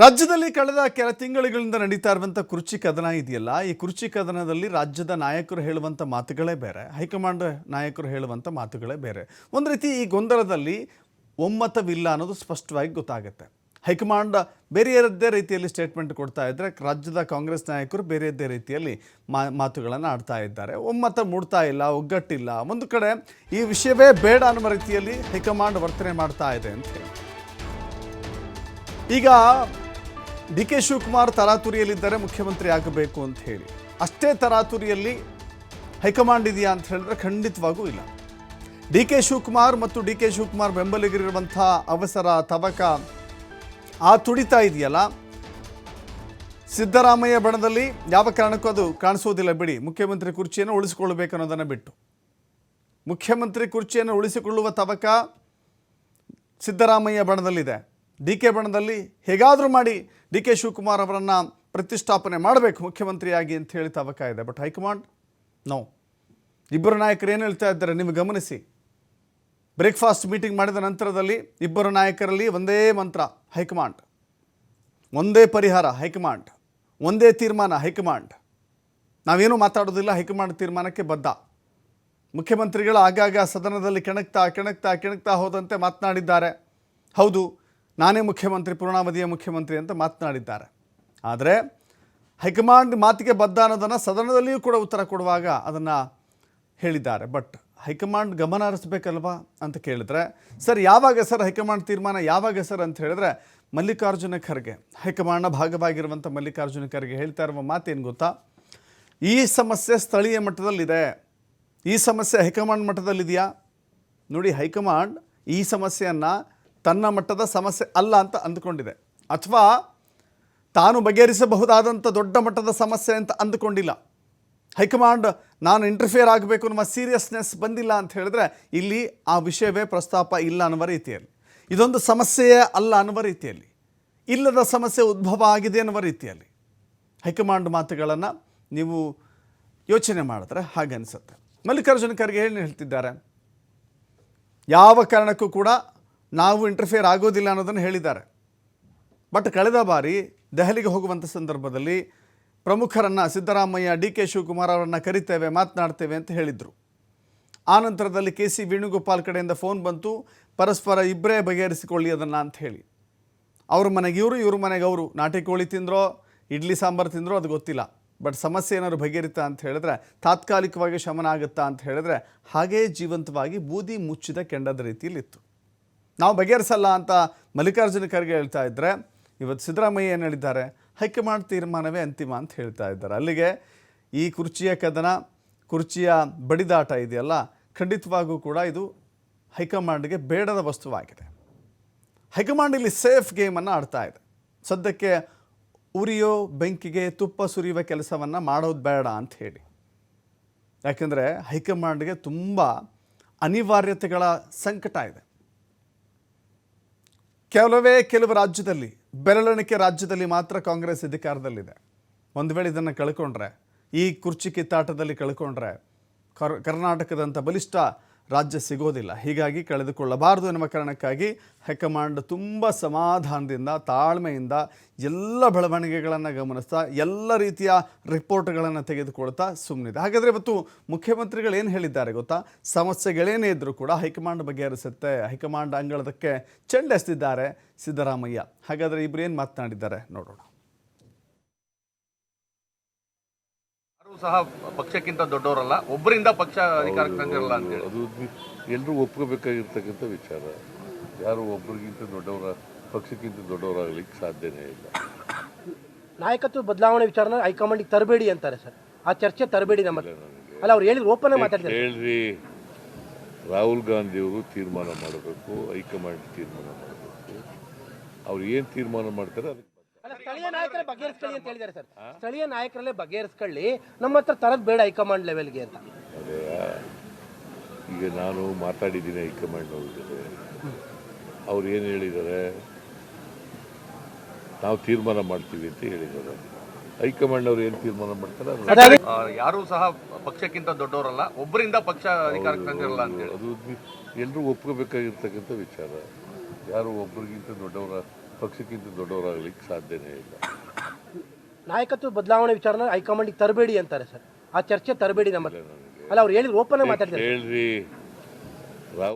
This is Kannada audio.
ರಾಜ್ಯದಲ್ಲಿ ಕಳೆದ ಕೆಲ ತಿಂಗಳುಗಳಿಂದ ನಡೀತಾ ಇರುವಂಥ ಕುರ್ಚಿ ಕದನ ಇದೆಯಲ್ಲ, ಈ ಕುರ್ಚಿ ಕದನದಲ್ಲಿ ರಾಜ್ಯದ ನಾಯಕರು ಹೇಳುವಂಥ ಮಾತುಗಳೇ ಬೇರೆ, ಹೈಕಮಾಂಡ್ ನಾಯಕರು ಹೇಳುವಂಥ ಮಾತುಗಳೇ ಬೇರೆ. ಒಂದು ರೀತಿ ಈ ಗೊಂದಲದಲ್ಲಿ ಒಮ್ಮತವಿಲ್ಲ ಅನ್ನೋದು ಸ್ಪಷ್ಟವಾಗಿ ಗೊತ್ತಾಗುತ್ತೆ. ಹೈಕಮಾಂಡ್ ಬೇರೆಯದ್ದೇ ರೀತಿಯಲ್ಲಿ ಸ್ಟೇಟ್ಮೆಂಟ್ ಕೊಡ್ತಾ ಇದ್ದರೆ, ರಾಜ್ಯದ ಕಾಂಗ್ರೆಸ್ ನಾಯಕರು ಬೇರೆಯದ್ದೇ ರೀತಿಯಲ್ಲಿ ಮಾತುಗಳನ್ನು ಆಡ್ತಾ ಇದ್ದಾರೆ. ಒಮ್ಮತ ಮೂಡ್ತಾ ಇಲ್ಲ, ಒಗ್ಗಟ್ಟಿಲ್ಲ. ಒಂದು ಕಡೆ ಈ ವಿಷಯವೇ ಬೇಡ ಅನ್ನುವ ರೀತಿಯಲ್ಲಿ ಹೈಕಮಾಂಡ್ ವರ್ತನೆ ಮಾಡ್ತಾ ಇದೆ ಅಂತ ಹೇಳಿ ಈಗ ಡಿ ಕೆ ಶಿವಕುಮಾರ್ ತರಾತುರಿಯಲ್ಲಿದ್ದಾರೆ, ಮುಖ್ಯಮಂತ್ರಿ ಆಗಬೇಕು ಅಂತ ಹೇಳಿ. ಅಷ್ಟೇ ತರಾತುರಿಯಲ್ಲಿ ಹೈಕಮಾಂಡ್ ಇದೆಯಾ ಅಂತ ಹೇಳಿದ್ರೆ ಖಂಡಿತವಾಗೂ ಇಲ್ಲ. ಡಿ ಕೆ ಶಿವಕುಮಾರ್ ಮತ್ತು ಡಿ ಕೆ ಶಿವಕುಮಾರ್ ಬೆಂಬಲಿಗರಿರುವಂಥ ಅವಸರ, ತವಕ, ಆ ತುಡಿತ ಇದೆಯಲ್ಲ, ಸಿದ್ದರಾಮಯ್ಯ ಬಣದಲ್ಲಿ ಯಾವ ಕಾರಣಕ್ಕೂ ಅದು ಕಾಣಿಸೋದಿಲ್ಲ. ಬಿಡಿ, ಮುಖ್ಯಮಂತ್ರಿ ಕುರ್ಚಿಯನ್ನು ಉಳಿಸಿಕೊಳ್ಳಬೇಕು ಅನ್ನೋದನ್ನು ಬಿಟ್ಟು ಮುಖ್ಯಮಂತ್ರಿ ಕುರ್ಚಿಯನ್ನು ಉಳಿಸಿಕೊಳ್ಳುವ ತವಕ ಸಿದ್ದರಾಮಯ್ಯ ಬಣದಲ್ಲಿದೆ. ಡಿ ಕೆ ಬಣದಲ್ಲಿ ಹೇಗಾದರೂ ಮಾಡಿ ಡಿ ಕೆ ಶಿವಕುಮಾರ್ ಅವರನ್ನು ಪ್ರತಿಷ್ಠಾಪನೆ ಮಾಡಬೇಕು ಮುಖ್ಯಮಂತ್ರಿಯಾಗಿ ಅಂತ ಹೇಳಿ ತವಕ ಇದೆ. But high command no. ಇಬ್ಬರು ನಾಯಕರು ಏನು ಹೇಳ್ತಾ ಇದ್ದಾರೆ ನೀವು ಗಮನಿಸಿ. ಬ್ರೇಕ್ಫಾಸ್ಟ್ ಮೀಟಿಂಗ್ ಮಾಡಿದ ನಂತರದಲ್ಲಿ ಇಬ್ಬರು ನಾಯಕರಲ್ಲಿ ಒಂದೇ ಮಂತ್ರ ಹೈಕಮಾಂಡ್, ಒಂದೇ ಪರಿಹಾರ ಹೈಕಮಾಂಡ್, ಒಂದೇ ತೀರ್ಮಾನ ಹೈಕಮಾಂಡ್. ನಾವೇನೂ ಮಾತಾಡೋದಿಲ್ಲ, ಹೈಕಮಾಂಡ್ ತೀರ್ಮಾನಕ್ಕೆ ಬದ್ಧ. ಮುಖ್ಯಮಂತ್ರಿಗಳು ಆಗಾಗ ಸದನದಲ್ಲಿ ಕೆಣಕ್ತಾ ಹೋದಂತೆ ಮಾತನಾಡಿದ್ದಾರೆ. ಹೌದು, ನಾನೇ ಮುಖ್ಯಮಂತ್ರಿ, ಪೂರ್ಣಾವಧಿಯ ಮುಖ್ಯಮಂತ್ರಿ ಅಂತ ಮಾತನಾಡಿದ್ದಾರೆ. ಆದರೆ ಹೈಕಮಾಂಡ್ ಮಾತಿಗೆ ಬದ್ಧ ಅನ್ನೋದನ್ನು ಸದನದಲ್ಲಿಯೂ ಕೂಡ ಉತ್ತರ ಕೊಡುವಾಗ ಅದನ್ನು ಹೇಳಿದ್ದಾರೆ. ಬಟ್ ಹೈಕಮಾಂಡ್ ಗಮನ ಹರಿಸ್ಬೇಕಲ್ವಾ ಅಂತ ಕೇಳಿದ್ರೆ, ಸರ್ ಯಾವಾಗ ಸರ್ ಹೈಕಮಾಂಡ್ ತೀರ್ಮಾನ ಯಾವಾಗ ಸರ್ ಅಂತ ಹೇಳಿದ್ರೆ, ಮಲ್ಲಿಕಾರ್ಜುನ ಖರ್ಗೆ, ಹೈಕಮಾಂಡ್ನ ಭಾಗವಾಗಿರುವಂಥ ಮಲ್ಲಿಕಾರ್ಜುನ ಖರ್ಗೆ ಹೇಳ್ತಾ ಇರುವ ಮಾತೇನು ಗೊತ್ತಾ? ಈ ಸಮಸ್ಯೆ ಸ್ಥಳೀಯ ಮಟ್ಟದಲ್ಲಿದೆ, ಈ ಸಮಸ್ಯೆ ಹೈಕಮಾಂಡ್ ಮಟ್ಟದಲ್ಲಿದೆಯಾ? ನೋಡಿ, ಹೈಕಮಾಂಡ್ ಈ ಸಮಸ್ಯೆಯನ್ನು ತನ್ನ ಮಟ್ಟದ ಸಮಸ್ಯೆ ಅಲ್ಲ ಅಂತ ಅಂದುಕೊಂಡಿದೆ, ಅಥವಾ ತಾನು ಬಗೆಹರಿಸಬಹುದಾದಂಥ ದೊಡ್ಡ ಮಟ್ಟದ ಸಮಸ್ಯೆ ಅಂತ ಅಂದುಕೊಂಡಿಲ್ಲ. ಹೈಕಮಾಂಡ್ ನಾನು ಇಂಟರ್ಫಿಯರ್ ಆಗಬೇಕು ಅನ್ನುವ ಸೀರಿಯಸ್ನೆಸ್ ಬಂದಿಲ್ಲ ಅಂತ ಹೇಳಿದ್ರೆ, ಇಲ್ಲಿ ಆ ವಿಷಯವೇ ಪ್ರಸ್ತಾಪ ಇಲ್ಲ ಅನ್ನುವ ರೀತಿಯಲ್ಲಿ, ಇದೊಂದು ಸಮಸ್ಯೆಯೇ ಅಲ್ಲ ಅನ್ನುವ ರೀತಿಯಲ್ಲಿ, ಇಲ್ಲದ ಸಮಸ್ಯೆ ಉದ್ಭವ ಆಗಿದೆ ಅನ್ನುವ ರೀತಿಯಲ್ಲಿ ಹೈಕಮಾಂಡ್ ಮಾತುಗಳನ್ನು ನೀವು ಯೋಚನೆ ಮಾಡಿದ್ರೆ ಹಾಗೆ ಅನಿಸುತ್ತೆ. ಮಲ್ಲಿಕಾರ್ಜುನ ಖರ್ಗೆ ಏನು ಹೇಳ್ತಿದ್ದಾರೆ? ಯಾವ ಕಾರಣಕ್ಕೂ ಕೂಡ ನಾವು ಇಂಟರ್ಫಿಯರ್ ಆಗೋದಿಲ್ಲ ಅನ್ನೋದನ್ನು ಹೇಳಿದ್ದಾರೆ. ಬಟ್ ಕಳೆದ ಬಾರಿ ದೆಹಲಿಗೆ ಹೋಗುವಂಥ ಸಂದರ್ಭದಲ್ಲಿ ಪ್ರಮುಖರನ್ನು, ಸಿದ್ದರಾಮಯ್ಯ, ಡಿ ಕೆ ಶಿವಕುಮಾರ್ ಅವರನ್ನು ಕರಿತೇವೆ, ಮಾತನಾಡ್ತೇವೆ ಅಂತ ಹೇಳಿದರು. ಆ ನಂತರದಲ್ಲಿ ಕೆ ಸಿ ವೇಣುಗೋಪಾಲ್ ಕಡೆಯಿಂದ ಫೋನ್ ಬಂತು, ಪರಸ್ಪರ ಇಬ್ಬರೇ ಬಗೆಹರಿಸಿಕೊಳ್ಳಿ ಅದನ್ನು ಅಂತ ಹೇಳಿ. ಅವ್ರ ಮನೆಗೆ ಇವರು, ಇವ್ರ ಮನೆಗೆ ಅವರು, ನಾಟಿ ಕೋಳಿ ತಿಂದ್ರೋ ಇಡ್ಲಿ ಸಾಂಬಾರು ತಿಂದ್ರೋ ಅದು ಗೊತ್ತಿಲ್ಲ. ಬಟ್ ಸಮಸ್ಯೆ ಏನಾದ್ರು ಬಗೆಹರಿತಾ ಅಂತ ಹೇಳಿದ್ರೆ, ತಾತ್ಕಾಲಿಕವಾಗಿ ಶಮನ ಆಗುತ್ತಾ ಅಂತ ಹೇಳಿದ್ರೆ, ಹಾಗೇ ಜೀವಂತವಾಗಿ ಬೂದಿ ಮುಚ್ಚಿದ ಕೆಂಡದ ರೀತಿಯಲ್ಲಿತ್ತು. ನಾವು ಬಗೆಹರಿಸಲ್ಲ ಅಂತ ಮಲ್ಲಿಕಾರ್ಜುನ ಖರ್ಗೆ ಹೇಳ್ತಾ ಇದ್ದರೆ, ಇವತ್ತು ಸಿದ್ದರಾಮಯ್ಯ ಏನು ಹೇಳಿದ್ದಾರೆ? ಹೈಕಮಾಂಡ್ ತೀರ್ಮಾನವೇ ಅಂತಿಮ ಅಂತ ಹೇಳ್ತಾ ಇದ್ದಾರೆ. ಅಲ್ಲಿಗೆ ಈ ಕುರ್ಚಿಯ ಕದನ, ಕುರ್ಚಿಯ ಬಡಿದಾಟ ಇದೆಯಲ್ಲ, ಖಂಡಿತವಾಗೂ ಕೂಡ ಇದು ಹೈಕಮಾಂಡ್ಗೆ ಬೇಡದ ವಸ್ತುವಾಗಿದೆ. ಹೈಕಮಾಂಡ್ ಇಲ್ಲಿ ಸೇಫ್ ಗೇಮನ್ನು ಆಡ್ತಾ ಇದೆ. ಸದ್ಯಕ್ಕೆ ಉರಿಯೋ ಬೆಂಕಿಗೆ ತುಪ್ಪ ಸುರಿಯುವ ಕೆಲಸವನ್ನು ಮಾಡೋದು ಬೇಡ ಅಂತ ಹೇಳಿ. ಯಾಕೆಂದರೆ ಹೈಕಮಾಂಡ್ಗೆ ತುಂಬ ಅನಿವಾರ್ಯತೆಗಳ ಸಂಕಟ ಇದೆ. ಕೆಲವು ರಾಜ್ಯದಲ್ಲಿ, ಬೆರಳೆಣಿಕೆ ರಾಜ್ಯದಲ್ಲಿ ಮಾತ್ರ ಕಾಂಗ್ರೆಸ್ ಅಧಿಕಾರದಲ್ಲಿದೆ. ಒಂದು ವೇಳೆ ಇದನ್ನು ಕಳ್ಕೊಂಡ್ರೆ, ಈ ಕುರ್ಚಿ ಕಿತ್ತಾಟದಲ್ಲಿ ಕಳ್ಕೊಂಡ್ರೆ, ಕರ್ನಾಟಕದಂಥ ಬಲಿಷ್ಠ ರಾಜ್ಯ ಸಿಗೋದಿಲ್ಲ. ಹೀಗಾಗಿ ಕಳೆದುಕೊಳ್ಳಬಾರದು ಎನ್ನುವ ಕಾರಣಕ್ಕಾಗಿ ಹೈಕಮಾಂಡ್ ತುಂಬ ಸಮಾಧಾನದಿಂದ, ತಾಳ್ಮೆಯಿಂದ ಎಲ್ಲ ಬೆಳವಣಿಗೆಗಳನ್ನು ಗಮನಿಸ್ತಾ, ಎಲ್ಲ ರೀತಿಯ ರಿಪೋರ್ಟ್ಗಳನ್ನು ತೆಗೆದುಕೊಳ್ತಾ ಸುಮ್ಮನಿದೆ. ಹಾಗಾದರೆ ಇವತ್ತು ಮುಖ್ಯಮಂತ್ರಿಗಳು ಏನು ಹೇಳಿದ್ದಾರೆ ಗೊತ್ತಾ? ಸಮಸ್ಯೆಗಳೇನೇ ಇದ್ದರೂ ಕೂಡ ಹೈಕಮಾಂಡ್ ಬಗೆಹರಿಸುತ್ತೆ, ಹೈಕಮಾಂಡ್ ಅಂಗಳದಕ್ಕೆ ಚೆಂಡೆಸ್ತಿದ್ದಾರೆ ಸಿದ್ದರಾಮಯ್ಯ. ಹಾಗಾದರೆ ಇಬ್ಬರು ಏನು ಮಾತನಾಡಿದ್ದಾರೆ ನೋಡೋಣ. ಸಹ ಪಕ್ಷಕ್ಕಿಂತ ದೊಡ್ಡವರಲ್ಲ, ಒಬ್ಬರಿಂದ ಪಕ್ಷ ಅಧಿಕಾರಕ್ಕೆ ತಂದಿರಲ್ಲ ಅಂತೇಳಿ ಅದು ಎಲ್ಲರೂ ಒಪ್ಕೋಬೇಕಾಗಿರ್ತಕ್ಕಂಥ ವಿಚಾರ. ಯಾರು ಒಬ್ಬರಿಗಿಂತ ದೊಡ್ಡವರ, ಪಕ್ಷಕ್ಕಿಂತ ದೊಡ್ಡವರಾಗಲಿಕ್ಕೆ ಸಾಧ್ಯನೇ ಇಲ್ಲ. ನಾಯಕತ್ವ ಬದಲಾವಣೆ ವಿಚಾರನ ಹೈಕಮಾಂಡಿಗೆ ತರಬೇಡಿ ಅಂತಾರೆ ಸರ್. ಆ ಚರ್ಚೆ ತರಬೇಡಿ ನಮ್ಮ ಅಲ್ಲ, ಅವ್ರು ಹೇಳಿದ್ರು, ಓಪನ್ ಮಾತಾಡ್ತಾರೆ. ಹೇಳ್ರಿ, ರಾಹುಲ್ ಗಾಂಧಿಯವರು ತೀರ್ಮಾನ ಮಾಡಬೇಕು, ಹೈಕಮಾಂಡ್ ತೀರ್ಮಾನ ಮಾಡಬೇಕು. ಅವ್ರು ಏನು ತೀರ್ಮಾನ ಮಾಡ್ತಾರೆ ಅದಕ್ಕೆ ಸ್ಥಳೀಯ ನಾಯಕರೇ ಬಗೆಹರಿಸ್ಕೊಳ್ಳಿ ಅಂತ ಹೇಳಿದ್ದಾರೆ ಸರ್. ಸ್ಥಳೀಯ ನಾಯಕರಲ್ಲೇ ಬಗೆಹರಿಸ್ಕೊಳ್ಳಿ, ನಮ್ಮ ಹತ್ರ ತರದ್ ಬೇಡ ಹೈಕಮಾಂಡ್ ಲೆವೆಲ್ಗೆ ಅಂತ. ಅದೇ ಈಗ ನಾನು ಮಾತಾಡಿದ್ದೀನಿ ಹೈಕಮಾಂಡ್ ಅವ್ರ ಜೊತೆ. ಅವ್ರು ಏನು ಹೇಳಿದ್ದಾರೆ? ನಾವು ತೀರ್ಮಾನ ಮಾಡ್ತೀವಿ ಅಂತ ಹೇಳಿದ್ದಾರೆ. ಹೈಕಮಾಂಡ್ ಅವ್ರು ಏನು ತೀರ್ಮಾನ ಮಾಡ್ತಾರೆ? ಯಾರು ಸಹ ಪಕ್ಷಕ್ಕಿಂತ ದೊಡ್ಡವರಲ್ಲ, ಒಬ್ಬರಿಂದ ಪಕ್ಷ ಅಧಿಕಾರಕ್ಕೆ ತಂದಿರಲ್ಲ ಅಂತೇಳಿ ಅದು ಎಲ್ಲರೂ ಒಪ್ಕೋಬೇಕಾಗಿರ್ತಕ್ಕಂಥ ವಿಚಾರ. ಯಾರು ಒಬ್ಬರಿಗಿಂತ ದೊಡ್ಡವರ, ಪಕ್ಷಕ್ಕಿಂತ ದೊಡ್ಡವರಾಗ್ಲಿಕ್ಕೆ ಸಾಧ್ಯನೇ ಇಲ್ಲ. ನಾಯಕತ್ವ ಬದಲಾವಣೆ ವಿಚಾರನ ಹೈಕಮಾಂಡಿಗೆ ತರಬೇಡಿ ಅಂತಾರೆ ಸರ್. ಆ ಚರ್ಚೆ ತರಬೇಡಿ ನಮ್ಮ ಅಲ್ಲ ಅವ್ರು ಹೇಳಿದ್ರು ಓಪನ್ ಆಗಿ ಮಾತಾಡ್ತಾರೆ. ಹೇಳ್ರಿ